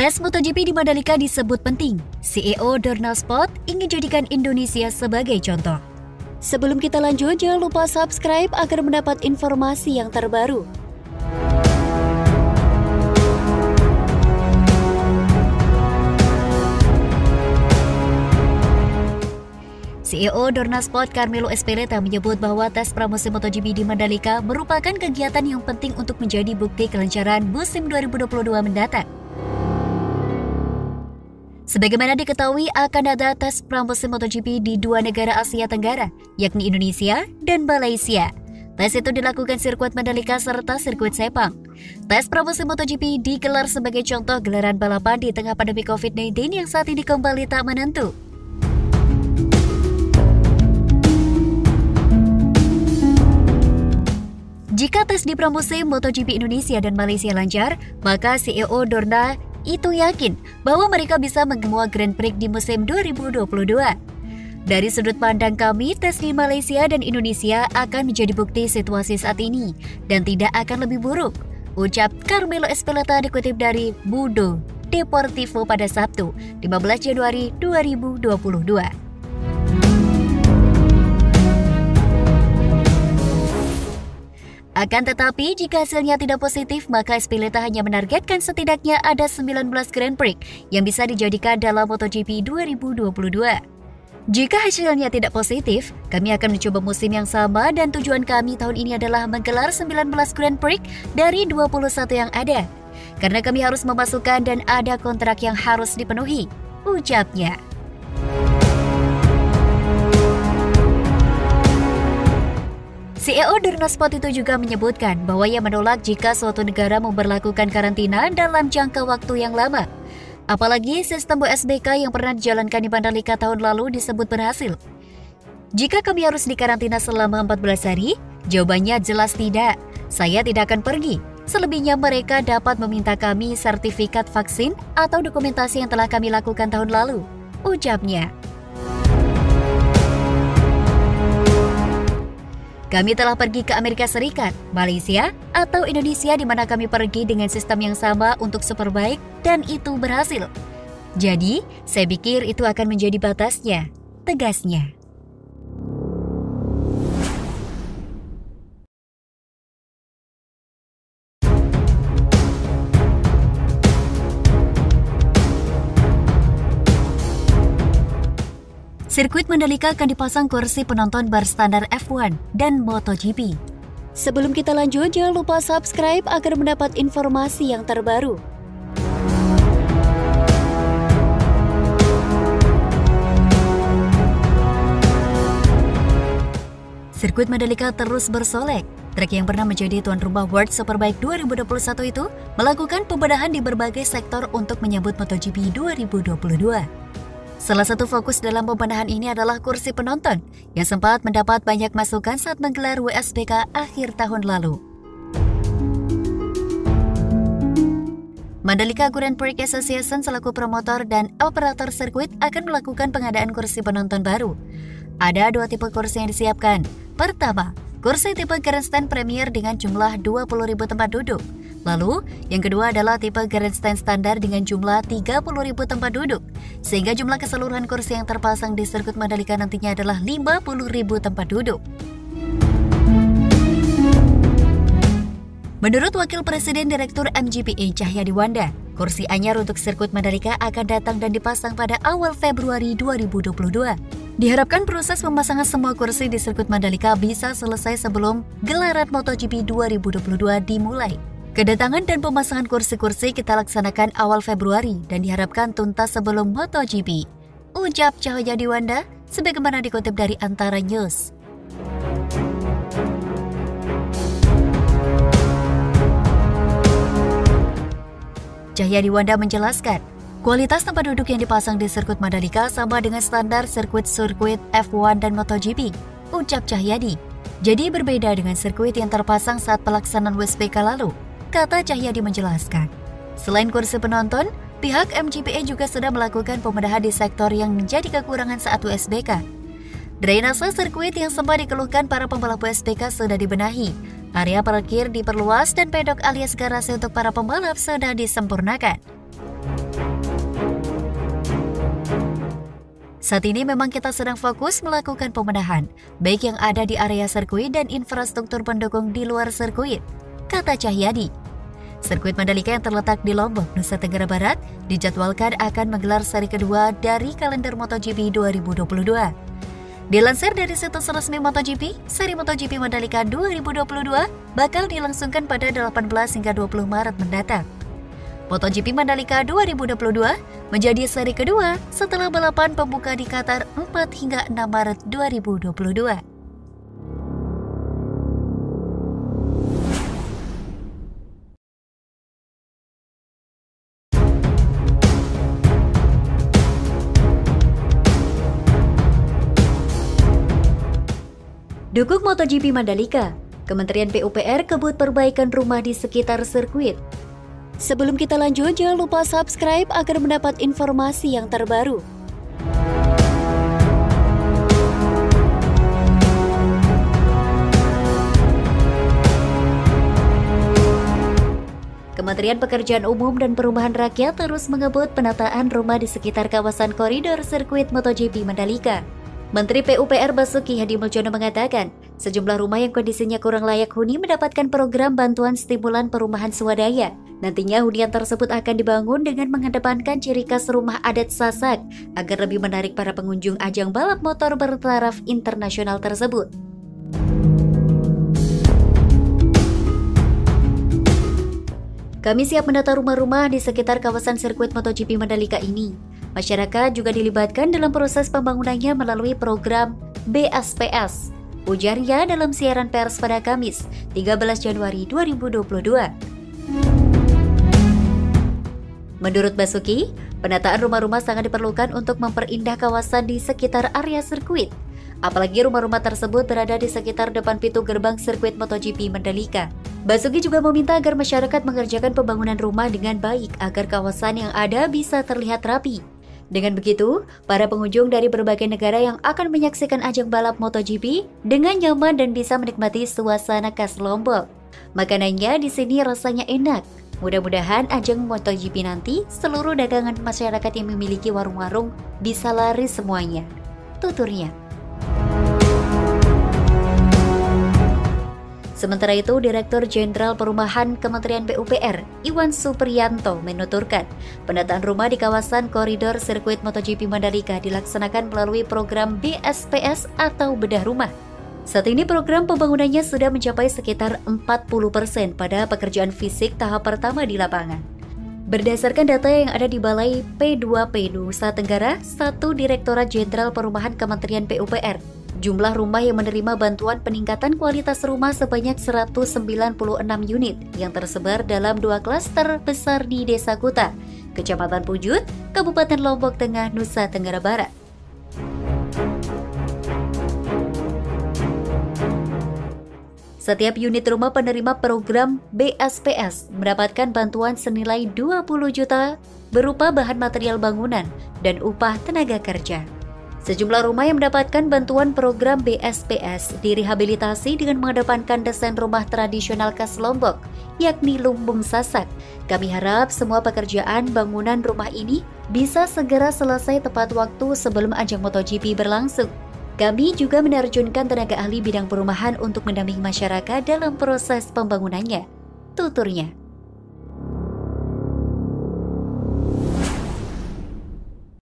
Tes MotoGP di Mandalika disebut penting. CEO Dorna Sport ingin jadikan Indonesia sebagai contoh. Sebelum kita lanjut, jangan lupa subscribe agar mendapat informasi yang terbaru. CEO Dorna Sport Carmelo Ezpeleta menyebut bahwa tes pramusim MotoGP di Mandalika merupakan kegiatan yang penting untuk menjadi bukti kelancaran musim 2022 mendatang. Sebagaimana diketahui, akan ada tes pramusim MotoGP di dua negara Asia Tenggara, yakni Indonesia dan Malaysia. Tes itu dilakukan sirkuit Mandalika serta sirkuit Sepang. Tes pramusim MotoGP digelar sebagai contoh gelaran balapan di tengah pandemi COVID-19 yang saat ini kembali tak menentu. Jika tes di pramusim MotoGP Indonesia dan Malaysia lancar, maka CEO Dorna itu yakin bahwa mereka bisa mengemua Grand Prix di musim 2022. Dari sudut pandang kami, tes di Malaysia dan Indonesia akan menjadi bukti situasi saat ini dan tidak akan lebih buruk, ucap Carmelo Ezpeleta dikutip dari Mundo Deportivo pada Sabtu, 15 Januari 2022. Akan tetapi, jika hasilnya tidak positif, maka Ezpeleta hanya menargetkan setidaknya ada 19 Grand Prix yang bisa dijadikan dalam MotoGP 2022. Jika hasilnya tidak positif, kami akan mencoba musim yang sama dan tujuan kami tahun ini adalah menggelar 19 Grand Prix dari 21 yang ada. Karena kami harus memasukkan dan ada kontrak yang harus dipenuhi, ucapnya. CEO Dorna Sport itu juga menyebutkan bahwa ia menolak jika suatu negara memberlakukan karantina dalam jangka waktu yang lama. Apalagi sistem WSBK yang pernah dijalankan di Mandalika tahun lalu disebut berhasil. Jika kami harus dikarantina selama 14 hari, jawabannya jelas tidak. Saya tidak akan pergi. Selebihnya mereka dapat meminta kami sertifikat vaksin atau dokumentasi yang telah kami lakukan tahun lalu, ucapnya. Kami telah pergi ke Amerika Serikat, Malaysia, atau Indonesia di mana kami pergi dengan sistem yang sama untuk Superbike dan itu berhasil. Jadi, saya pikir itu akan menjadi batasnya, tegasnya. Sirkuit Mandalika akan dipasang kursi penonton berstandar F1 dan MotoGP. Sebelum kita lanjut, jangan lupa subscribe agar mendapat informasi yang terbaru. Sirkuit Mandalika terus bersolek. Trek yang pernah menjadi tuan rumah World Superbike 2021 itu melakukan pembedahan di berbagai sektor untuk menyambut MotoGP 2022. Salah satu fokus dalam pembenahan ini adalah kursi penonton yang sempat mendapat banyak masukan saat menggelar WSBK akhir tahun lalu. Mandalika Grand Prix Association selaku promotor dan operator sirkuit akan melakukan pengadaan kursi penonton baru. Ada dua tipe kursi yang disiapkan. Pertama, kursi tipe Grandstand Premier dengan jumlah 20.000 tempat duduk. Lalu, yang kedua adalah tipe Grandstand standar dengan jumlah 30.000 tempat duduk, sehingga jumlah keseluruhan kursi yang terpasang di sirkuit Mandalika nantinya adalah 50.000 tempat duduk. Menurut Wakil Presiden Direktur MGPA Cahyadi Wanda, kursi anyar untuk sirkuit Mandalika akan datang dan dipasang pada awal Februari 2022. Diharapkan proses pemasangan semua kursi di sirkuit Mandalika bisa selesai sebelum gelaran MotoGP 2022 dimulai. Kedatangan dan pemasangan kursi-kursi kita laksanakan awal Februari dan diharapkan tuntas sebelum MotoGP, ucap Cahyadi Wanda sebagaimana dikutip dari Antara News. Cahyadi Wanda menjelaskan, kualitas tempat duduk yang dipasang di sirkuit Mandalika sama dengan standar sirkuit-sirkuit F1 dan MotoGP, ucap Cahyadi. Jadi berbeda dengan sirkuit yang terpasang saat pelaksanaan WSBK lalu, kata Cahyadi menjelaskan. Selain kursi penonton, pihak MGPA juga sudah melakukan pembedahan di sektor yang menjadi kekurangan saat WSBK. Drainase sirkuit yang sempat dikeluhkan para pembalap WSBK sudah dibenahi. Area parkir diperluas dan pedok alias garasi untuk para pembalap sudah disempurnakan. Saat ini memang kita sedang fokus melakukan pemenahan, baik yang ada di area sirkuit dan infrastruktur pendukung di luar sirkuit, kata Cahyadi. Sirkuit Mandalika yang terletak di Lombok, Nusa Tenggara Barat, dijadwalkan akan menggelar seri kedua dari kalender MotoGP 2022. Dilansir dari situs resmi MotoGP, seri MotoGP Mandalika 2022 bakal dilangsungkan pada 18 hingga 20 Maret mendatang. MotoGP Mandalika 2022 menjadi seri kedua setelah balapan pembuka di Qatar 4 hingga 6 Maret 2022. Dukung MotoGP Mandalika, Kementerian PUPR kebut perbaikan rumah di sekitar sirkuit. Sebelum kita lanjut, jangan lupa subscribe agar mendapat informasi yang terbaru. Kementerian Pekerjaan Umum dan Perumahan Rakyat terus mengebut penataan rumah di sekitar kawasan koridor sirkuit MotoGP Mandalika. Menteri PUPR Basuki Hadimuljono mengatakan, sejumlah rumah yang kondisinya kurang layak huni mendapatkan program bantuan stimulan perumahan swadaya. Nantinya hunian tersebut akan dibangun dengan mengedepankan ciri khas rumah adat Sasak agar lebih menarik para pengunjung ajang balap motor bertaraf internasional tersebut. Kami siap mendata rumah-rumah di sekitar kawasan sirkuit MotoGP Mandalika ini. Masyarakat juga dilibatkan dalam proses pembangunannya melalui program BSPS, ujarnya dalam siaran pers pada Kamis, 13 Januari 2022. Menurut Basuki, penataan rumah-rumah sangat diperlukan untuk memperindah kawasan di sekitar area sirkuit. Apalagi rumah-rumah tersebut berada di sekitar depan pintu gerbang sirkuit MotoGP Mandalika. Basuki juga meminta agar masyarakat mengerjakan pembangunan rumah dengan baik agar kawasan yang ada bisa terlihat rapi. Dengan begitu, para pengunjung dari berbagai negara yang akan menyaksikan ajang balap MotoGP dengan nyaman dan bisa menikmati suasana khas Lombok. Makanannya di sini rasanya enak. Mudah-mudahan ajang MotoGP nanti seluruh dagangan masyarakat yang memiliki warung-warung bisa laris semuanya, tuturnya. Sementara itu, Direktur Jenderal Perumahan Kementerian PUPR, Iwan Supriyanto, menuturkan penataan rumah di kawasan koridor sirkuit MotoGP Mandalika dilaksanakan melalui program BSPS atau bedah rumah. Saat ini program pembangunannya sudah mencapai sekitar 40% pada pekerjaan fisik tahap pertama di lapangan. Berdasarkan data yang ada di Balai P2P Nusa Tenggara, 1 Direktorat Jenderal Perumahan Kementerian PUPR, jumlah rumah yang menerima bantuan peningkatan kualitas rumah sebanyak 196 unit yang tersebar dalam 2 klaster besar di Desa Kuta, Kecamatan Pujut, Kabupaten Lombok Tengah, Nusa Tenggara Barat. Setiap unit rumah penerima program BSPS mendapatkan bantuan senilai 20 juta berupa bahan material bangunan dan upah tenaga kerja. Sejumlah rumah yang mendapatkan bantuan program BSPS direhabilitasi dengan mengedepankan desain rumah tradisional khas Lombok, yakni lumbung sasak. Kami harap semua pekerjaan bangunan rumah ini bisa segera selesai tepat waktu sebelum ajang MotoGP berlangsung. Kami juga menerjunkan tenaga ahli bidang perumahan untuk mendampingi masyarakat dalam proses pembangunannya, tuturnya.